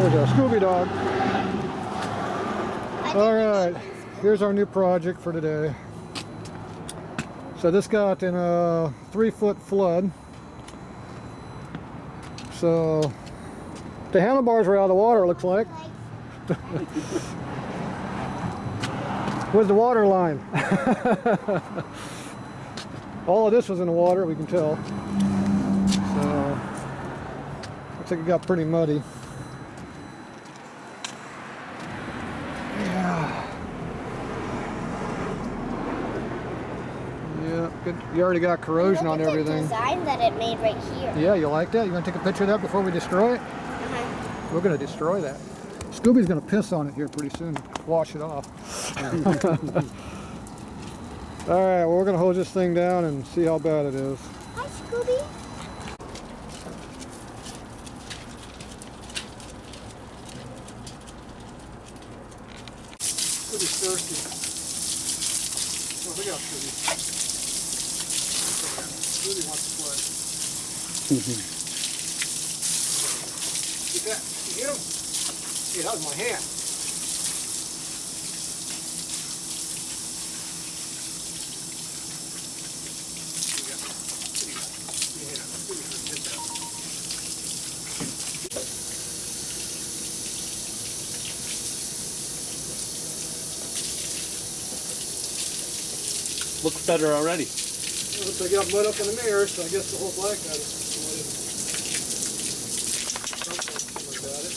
There's a Scooby dog. All right, here's our new project for today. So this got in a 3-foot flood. So the handlebars were out of the water, it looks like. With the water line. All of this was in the water, we can tell. So looks like it got pretty muddy. Yeah, good. You already got corrosion on everything. The design that it made right here. Yeah, you like that? You want to take a picture of that before we destroy it? We're going to destroy that. Scooby's going to piss on it here pretty soon. Wash it off. All right, well, we're going to hose this thing down and see how bad it is. Hi, Scooby. Scooby's thirsty. Oh, look out, Scooby. Scooby wants to play. Get that. You get him? Hey, that was my hand. Looks better already. Well, looks like I got mud up in the mirror, so I guess the whole black got it. Something about it.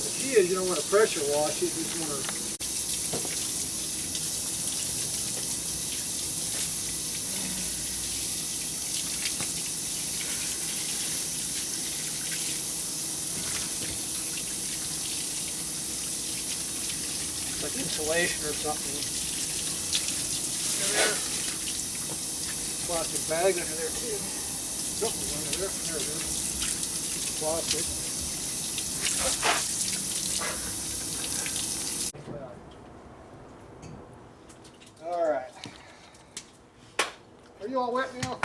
The key is you don't want to pressure wash it, you just want to. Like insulation or something. There. Plastic bag under there too. Something's under there. There it is. Plastic. All right. Are you all wet now?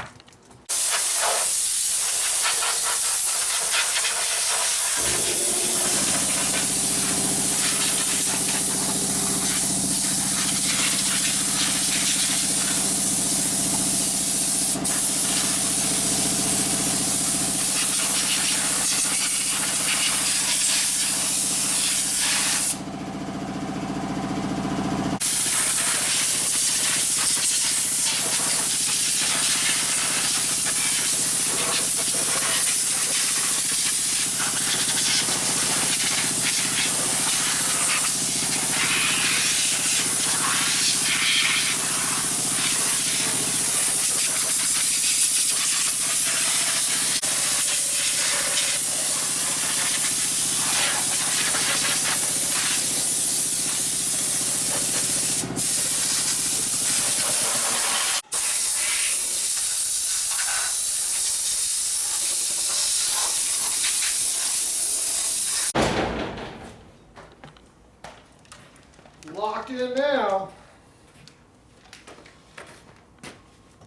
Locked in now.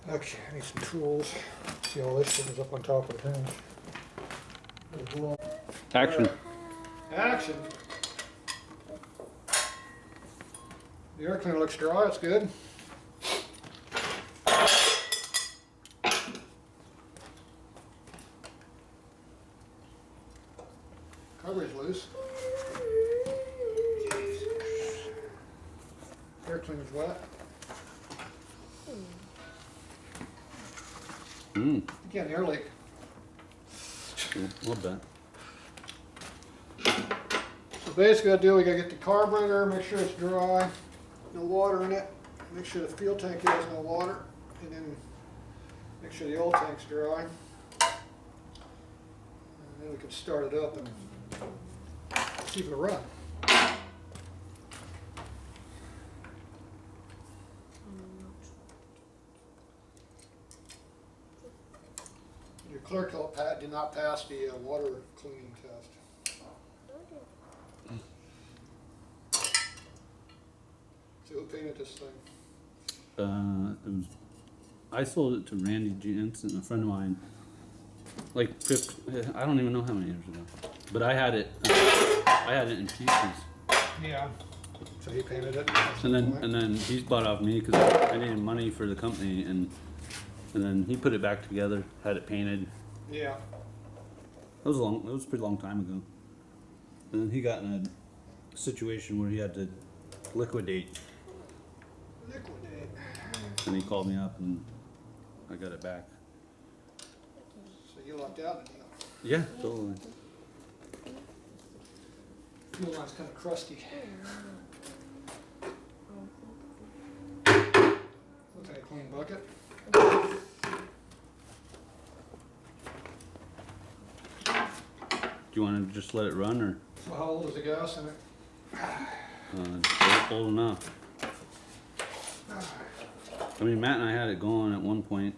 Okay, I need some tools. See all this shit is up on top of the hinge. Action. Action. The air cleaner looks dry, it's good. Coverage loose. Air cleaner's wet. You got an air leak. A little bit. So basically what I do, we gotta get the carburetor, make sure it's dry, no water in it, make sure the fuel tank has no water, and then make sure the oil tank's dry. And then we can start it up and see if it'll run. Your clear coat pad did not pass the water cleaning test. So who painted this thing? It was I sold it to Randy Jansen, a friend of mine, like 50, I don't even know how many years ago. But I had it in pieces. Yeah. So he painted it. And then he's bought off me because I needed money for the company, and then he put it back together, had it painted. Yeah. It was a pretty long time ago. And then he got in a situation where he had to liquidate, Liquidate. and he called me up and I got it back. So you lucked out, didn't you? Yeah, totally. Fuel line's kind of crusty. Looks like a clean bucket. Do you want to just let it run, or So how old is the gas in it? old enough? I mean, Matt and I had it going at one point.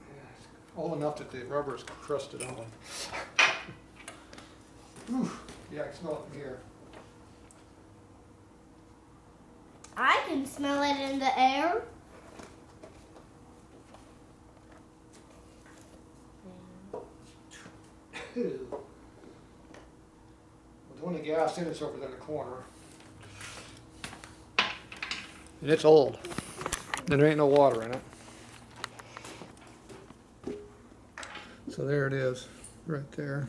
Yeah, it's old enough that the rubber is crusted on. Whew. Yeah, I can smell it from here. I can smell it in the air. Ew. Well, the only gas in it's over there in the corner. And it's old. And there ain't no water in it. So there it is, right there.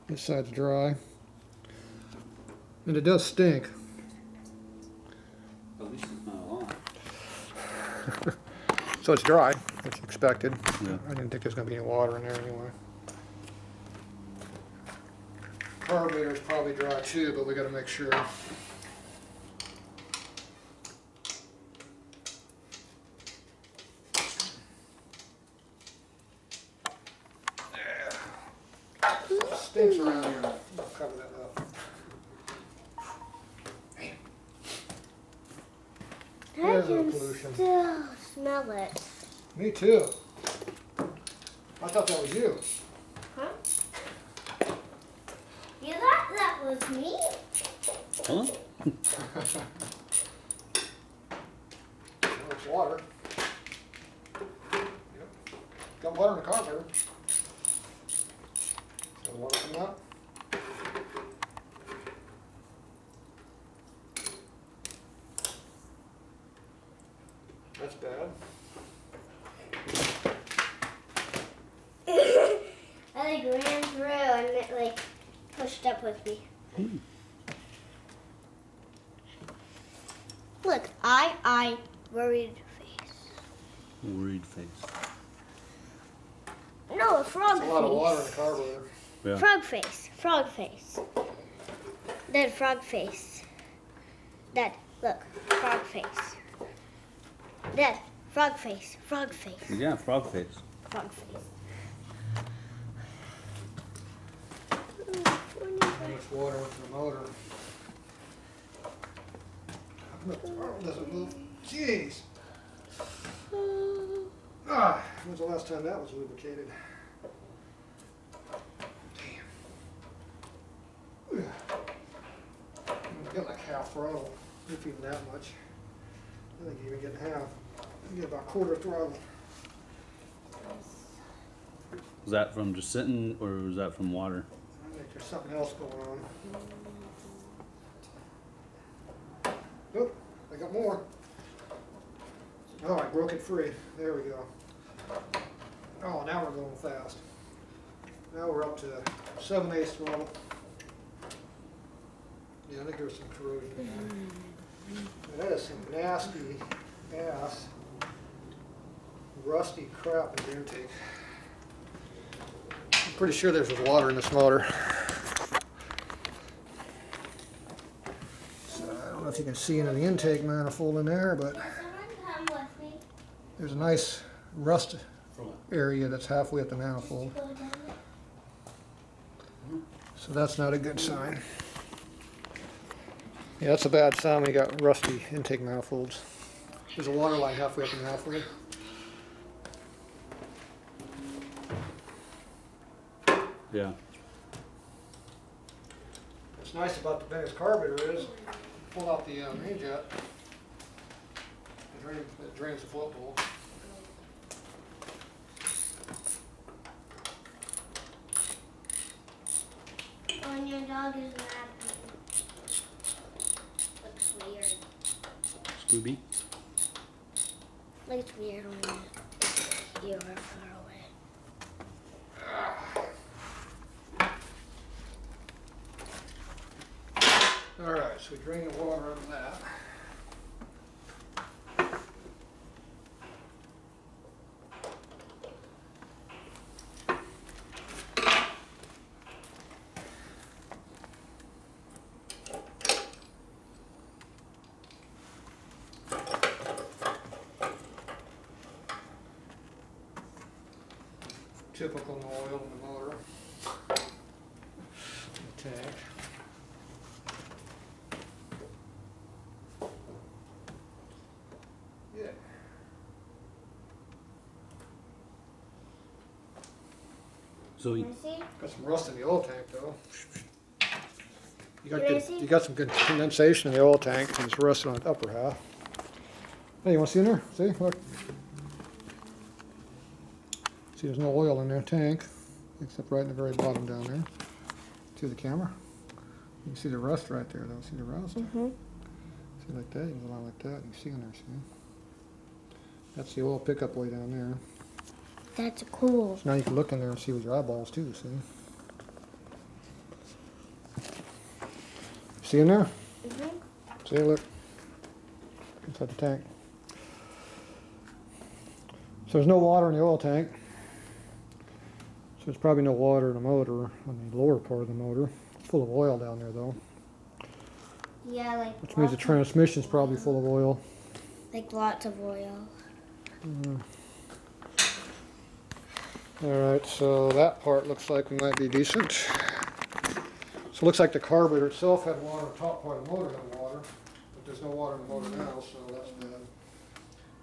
This side's dry. And it does stink. At least it's not long. So it's dry, which is expected. Yeah. I didn't think there's gonna be any water in there anyway. Carburetor's probably dry too, but we gotta make sure. Stinks around here. I'll cover that up. I There's no can pollution. still smell it. Me too. I thought that was you. Huh? You thought that was me? Huh? Oh, it's water. Yep. Got water in the carburetor. Got water coming out. That's bad. I like ran through and it like pushed up with me. Look, I worried face. Worried face. No, a frog There's a lot of water in the face. carburetor. Yeah. Frog face, frog face. Then frog face. Then look, frog face. Then frog face, frog face, Yeah, frog face. frog face. How much water went to the motor? How come the throttle doesn't move? Jeez. Ah, when's the last time that was lubricated? Damn. You get like half throttle, if even that much. I think you even get half. You get about quarter throttle. Was that from just sitting, or was that from water? I think there's something else going on. Oop, I got more. Oh, I broke it free. There we go. Oh, now we're going fast. Now we're up to 7/8 throttle. Yeah, I think there's some corrosion in there. And that is some nasty ass, rusty crap in the intake. I'm pretty sure there's water in this motor. So I don't know if you can see into the intake manifold in there, but Can someone come with me? there's a nice rust area that's halfway up the manifold. Go down there. So that's not a good sign. Yeah, that's a bad sign when you got rusty intake manifolds. There's a water line halfway up the manifold. Yeah. What's nice about the Venice carburetor is, pull out the main jet, it drains the float bowl. dog is mad at me. Looks weird. Scooby. Looks weird when you are far away. Alright, so we drain the water out of that. Typical oil in the motor. The tank. Yeah. So we, See? Got some rust in the oil tank though. You got Can I good, see? you got some good condensation in the oil tank and it's rusted on the upper half. Hey, you want to see in there? See, look. See, there's no oil in their tank, except right in the very bottom down there. See the camera? You can see the rust right there, though. See the rust? Mm-hmm. See like that? You can go along like that. You can see in there, see? That's the oil pickup way down there. That's cool. So now you can look in there and see with your eyeballs too, see? See in there? Mm-hmm. See, look. Inside the tank. So there's no water in the oil tank. So there's probably no water in the motor, on the lower part of the motor. It's full of oil down there though. Yeah, like. Which means the transmission's probably full of oil. Like lots of oil. Alright, so that part looks like we might be decent. So it looks like the carburetor itself had water, the top part of the motor had water. But there's no water in the motor now, so that's bad.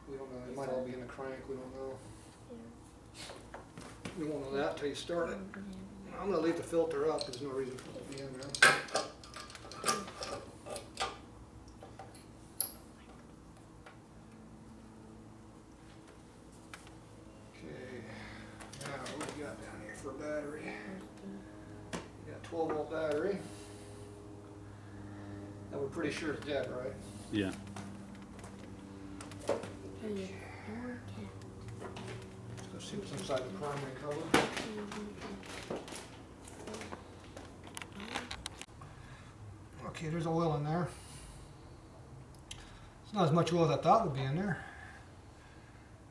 We don't know, it might all be in the crank, we don't know. We won't know that till you start it. I'm going to leave the filter up, there's no reason for it to be in there. Okay, now what do we got down here for a battery? We got a 12-volt battery. That we're pretty sure it's dead, right? yeah. Let's see what's inside the primary cover. Okay, there's oil in there. It's not as much oil as I thought would be in there.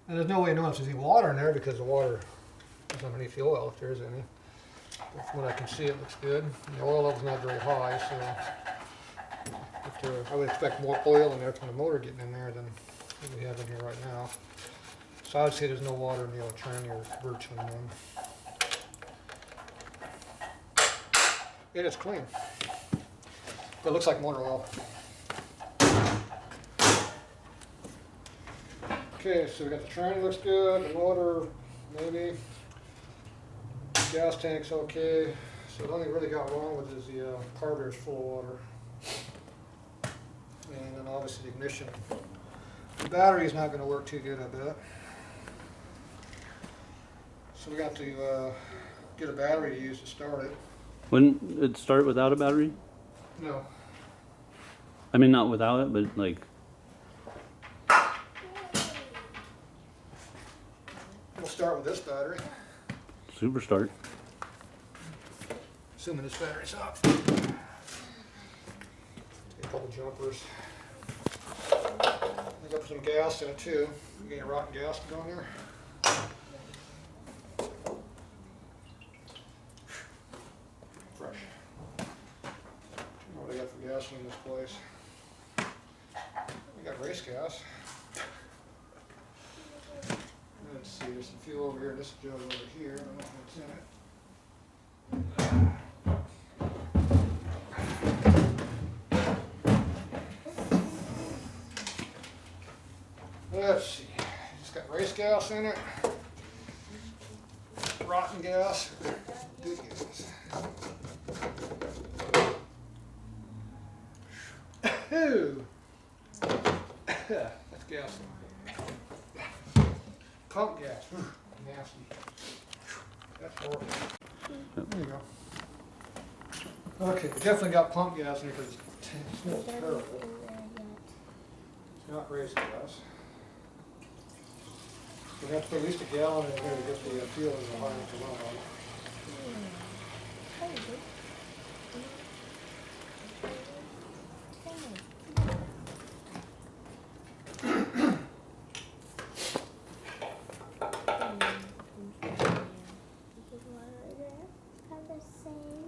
And there's no way to know if there's any water in there because the water is underneath the oil, if there is any. But from what I can see, it looks good. And the oil level's not very high, so I would expect more oil in there from the motor getting in there than what we have in here right now. So I would say there's no water in the oil tranny or virtually none. It is clean. But it looks like motor oil. Okay, so we got the tranny looks good, the motor maybe, gas tank's okay. So the only thing really got wrong with it is the carburetor's full of water. And then obviously the ignition. The battery's not going to work too good, I bet. So we got to get a battery to use to start it. Wouldn't it start without a battery? No. I mean, not without it, but like. We'll start with this battery, Super start. assuming this battery's up. Take a couple jumpers. I got some gas in it too. You get any rotten gas to go in there? Fresh. I don't know what I got for gas in this place. We got race gas. Let's see, there's some fuel over here, this jug over here, I don't know what's in it. Let's see, it's got race gas in it, rotten gas, good gas. Ooh. That's gas. Pump gas. Whew, nasty. That's horrible. There you go. Okay, we definitely got pump gas in here because it smells terrible. It's not race gas. We have to put at least a gallon in here to get the fuel in the line to run on.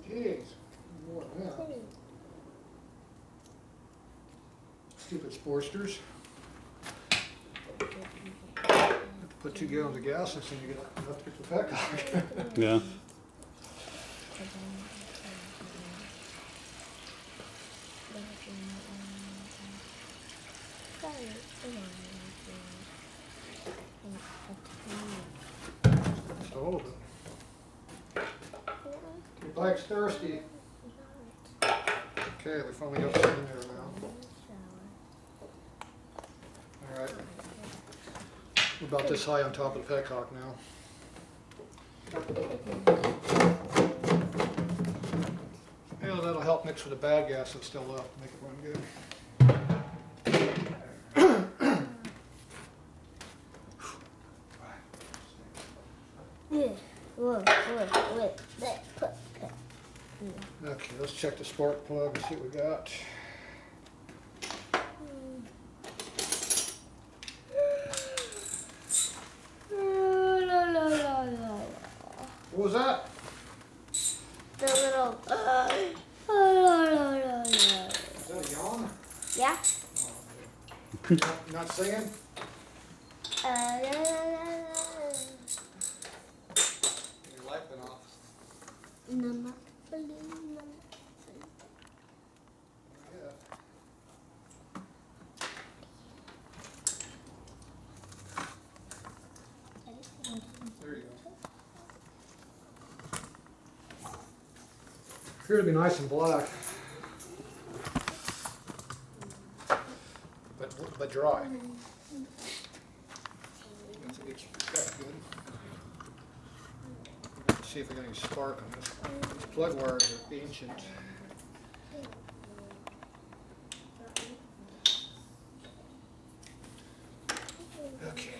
Jeez, more than that. Stupid sportsters. Have to put 2 gallons of gas in so you get enough to get the fat cock. Yeah. Just all of it. Your bike's thirsty. Okay, we finally got some in there now. Alright. We're about this high on top of the petcock now. Yeah, that'll help mix with the bad gas that's still left, make it run good. Okay, let's check the spark plug and see what we got. What was that? The little. Is that a yawn? Yeah. Not singing? Your light went off. Yeah. There you go. Appear to be nice and black, but dry. That's good. Let's see if we got any spark on this. These plug wires are ancient. Okay.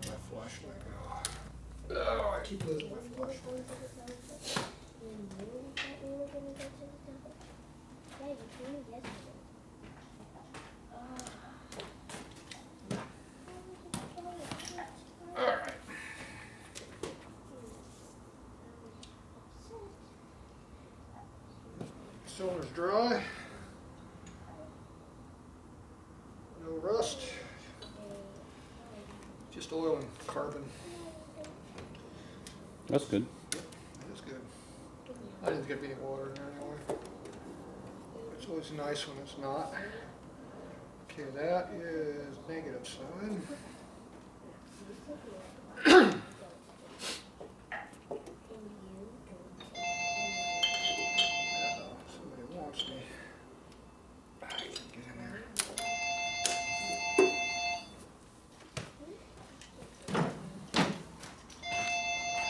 My flashlight go. Oh, I keep losing my flashlight. Alright. Cylinder's dry. No rust. Just oil and carbon. That's good. That's good. I didn't get any water in there anyway. It's always nice when it's not. Okay, that is negative side.